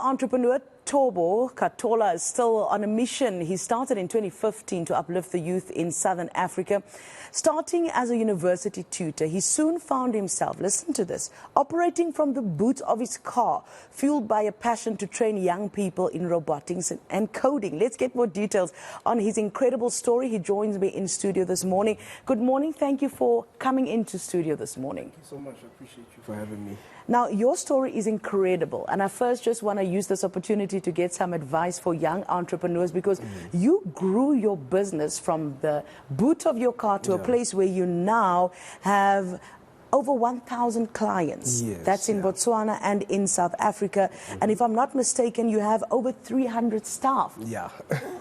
entrepreneur Thobo Khathola is still on a mission. He started in 2015 to uplift the youth in Southern Africa. Starting as a university tutor, he soon found himself, listen to this, operating from the boot of his car, fueled by a passion to train young people in robotics and coding. Let's get more details on his incredible story. He joins me in studio this morning. Good morning. Thank you for coming into studio this morning. Thank you so much. I appreciate you for having me. Now, your story is incredible, and I first just want to use this opportunity to get some advice for young entrepreneurs, because you grew your business from the boot of your car to a place where you now have over 1,000 clients. Yes, that's in Botswana and in South Africa. And if I'm not mistaken, you have over 300 staff. Yeah.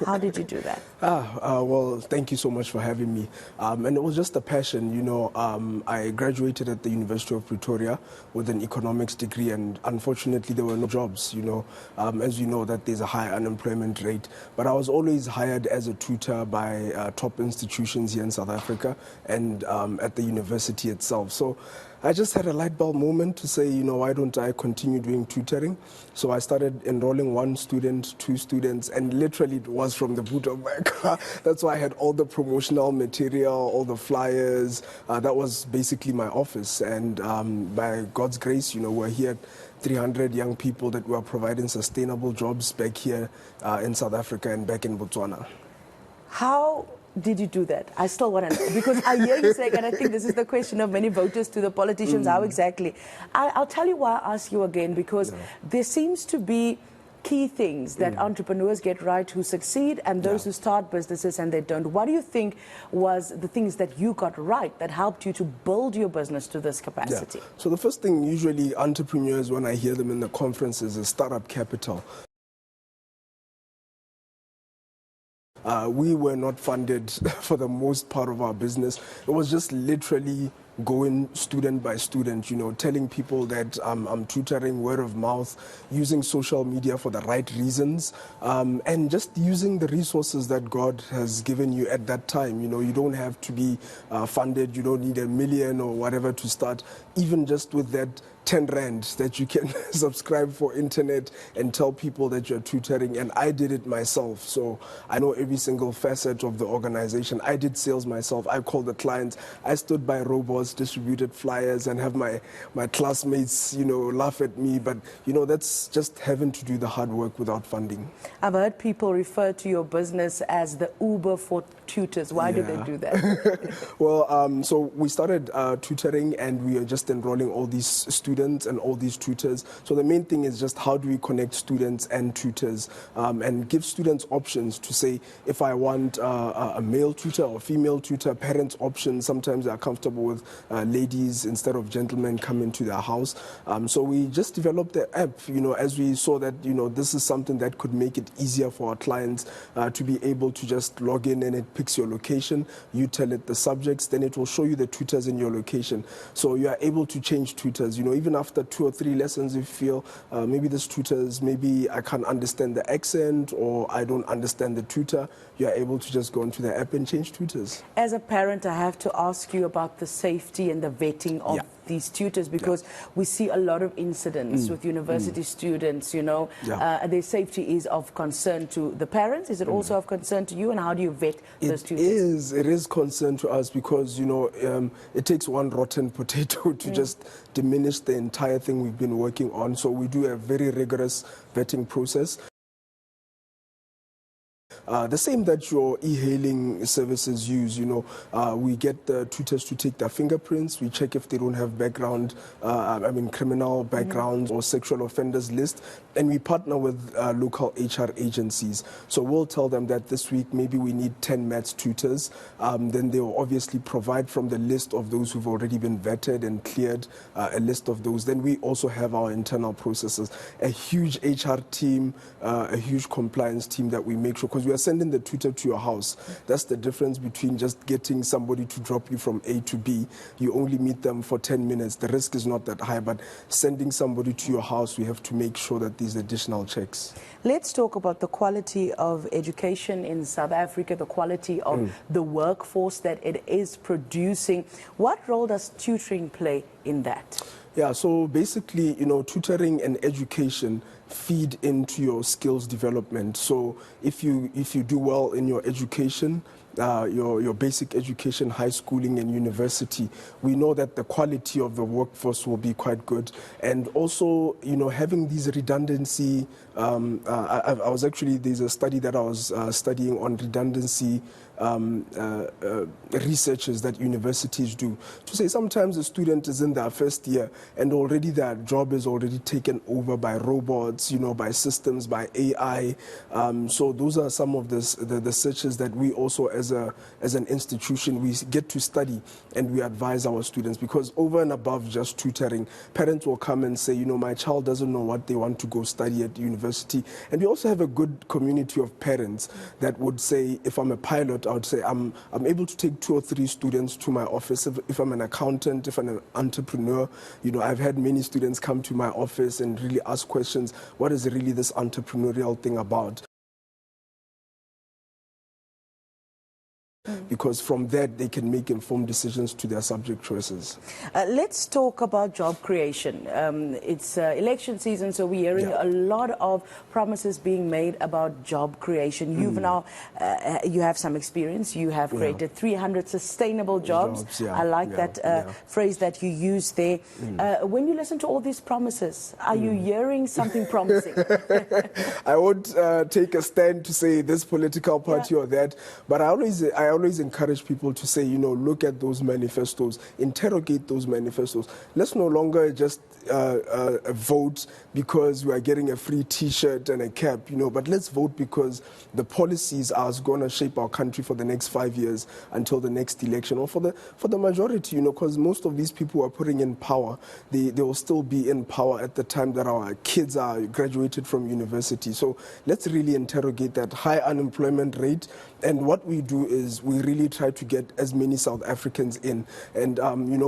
How did you do that? Well, thank you so much for having me. And it was just a passion. You know, I graduated at the University of Pretoria with an economics degree, and unfortunately there were no jobs, you know. As you know, that there's a high unemployment rate. But I was always hired as a tutor by top institutions here in South Africa and at the university itself. So I just had a light bulb moment to say, you know, why don't I continue doing tutoring? So I started enrolling 1 student, 2 students, and literally it was from the boot of my car. That's why I had all the promotional material, all the flyers. That was basically my office. And by God's grace, you know, we're here 300 young people that were providing sustainable jobs back here in South Africa and back in Botswana. How did you do that? I still want to know, because I hear you saying, and I think this is the question of many voters to the politicians, how exactly? I'll tell you why I ask you again, because there seems to be key things that entrepreneurs get right who succeed, and those who start businesses and they don't. What do you think was the things that you got right that helped you to build your business to this capacity? So the first thing, usually entrepreneurs, when I hear them in the conferences, is startup capital. We were not funded for the most part of our business. It was just literally going student by student, you know, telling people that I'm tutoring, word of mouth, using social media for the right reasons, and just using the resources that God has given you at that time. You know, you don't have to be funded, you don't need $1 million or whatever to start. Even just with that 10 rand that you can subscribe for internet and tell people that you're tutoring. And I did it myself, so I know every single facet of the organization. I did sales myself. I called the clients. I stood by robots, distributed flyers, and have my classmates, you know, laugh at me. But, you know, that's just having to do the hard work without funding. I've heard people refer to your business as the Uber for tutors. Why do they do that? Well, so we started tutoring, and we are just enrolling all these students and all these tutors. So the main thing is just how do we connect students and tutors, and give students options to say, if I want a male tutor or female tutor, parents options. Sometimes they're comfortable with ladies instead of gentlemen coming to their house. So we just developed the app, you know, as we saw that, you know, this is something that could make it easier for our clients to be able to just log in, and it picks your location. You tell it the subjects, then it will show you the tutors in your location. So you are able to change tutors, you know, even after 2 or 3 lessons, you feel maybe this tutors, maybe I can't understand the accent or I don't understand the tutor, you are able to just go into the app and change tutors. As a parent, I have to ask you about the safety and the vetting of these tutors, because we see a lot of incidents with university students, you know. Their safety is of concern to the parents. Is it also of concern to you, and how do you vet those tutors? It is concern to us, because, you know, it takes one rotten potato to just diminish the entire thing we've been working on. So we do a very rigorous vetting process. The same that your e-hailing services use, you know, we get the tutors to take their fingerprints, we check if they don't have background, criminal backgrounds or sexual offenders list, and we partner with local HR agencies. So we'll tell them that this week maybe we need 10 maths tutors, then they will obviously provide from the list of those who've already been vetted and cleared, a list of those. Then we also have our internal processes, a huge HR team, a huge compliance team that we make sure, because we are sending the tutor to your house. That's the difference between just getting somebody to drop you from A to B. You only meet them for 10 minutes. The risk is not that high, but sending somebody to your house, we have to make sure that these additional checks. Let's talk about the quality of education in South Africa, the quality of the workforce that it is producing. What role does tutoring play in that? Yeah, so basically, you know, tutoring and education feed into your skills development. So if you do well in your education, your basic education, high schooling and university, we know that the quality of the workforce will be quite good. And also, having these redundancy, I was actually, there's a study that I was studying on redundancy researches that universities do, to say sometimes a student is in their first year and already their job is already taken over by robots, by systems, by AI. So those are some of the searches that we also as an institution we get to study, and we advise our students, because over and above just tutoring, parents will come and say, my child doesn't know what they want to go study at university. And we also have a good community of parents that would say, if I'm a pilot, I would say I'm able to take 2 or 3 students to my office. If I'm an accountant, if I'm an entrepreneur, I've had many students come to my office and really ask questions. What is really this entrepreneurial thing about? Because from that they can make informed decisions to their subject choices. Let's talk about job creation. It's election season, so we're hearing a lot of promises being made about job creation. You've now, you have some experience. You have created 300 sustainable jobs. I like that phrase that you use there. When you listen to all these promises, are you hearing something promising? I won't take a stand to say this political party or that, but I always encourage people to say, look at those manifestos, interrogate those manifestos. Let's no longer just vote because we are getting a free T-shirt and a cap, but let's vote because the policies are going to shape our country for the next 5 years until the next election, or for the majority, because most of these people who are putting in power, they will still be in power at the time that our kids are graduated from university. So let's really interrogate that high unemployment rate. And what we do is we really try to get as many South Africans in. And,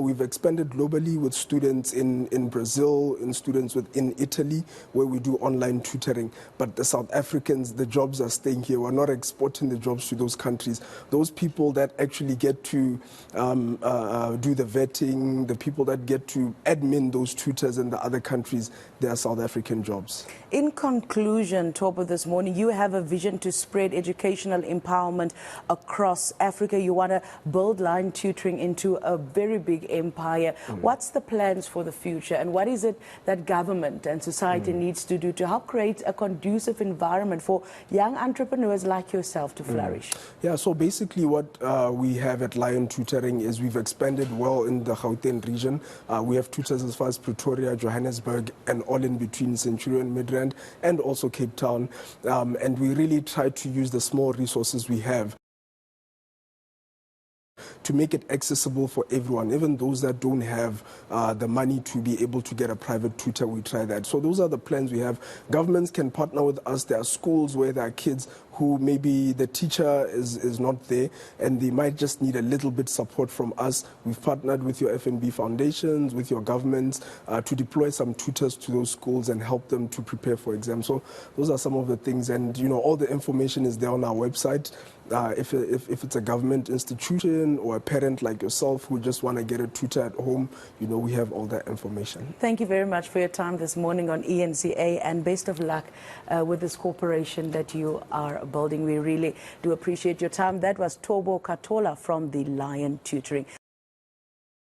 we've expanded globally with students in Brazil, in students in Italy, where we do online tutoring. But the South Africans, the jobs are staying here. We're not exporting the jobs to those countries. Those people that actually get to do the vetting, the people that get to admin those tutors in the other countries, they are South African jobs. In conclusion, Thobo, this morning, you have a vision to spread educational empowerment across Africa. You want to build line tutoring into a very big empire. What's the plans for the future, and what is it that government and society needs to do to help create a conducive environment for young entrepreneurs like yourself to flourish? Yeah, so basically what we have at Lion Tutoring is we've expanded well in the Gauteng region. We have tutors as far as Pretoria, Johannesburg, and all in between, Centurion, Midrand, and also Cape Town. And we really try to use the small resources we have to make it accessible for everyone, even those that don't have the money to be able to get a private tutor. We try that. So those are the plans we have. Governments can partner with us. There are schools where there are kids who maybe the teacher is not there and they might just need a little bit support from us. We've partnered with your FNB foundations, with your governments to deploy some tutors to those schools and help them to prepare for exams. So those are some of the things, and all the information is there on our website. If it's a government institution or a parent like yourself who just want to get a tutor at home, we have all that information. Thank you very much for your time this morning on ENCA, and best of luck with this corporation that you are building. We really do appreciate your time. That was Thobo Khathola from the Lion Tutoring.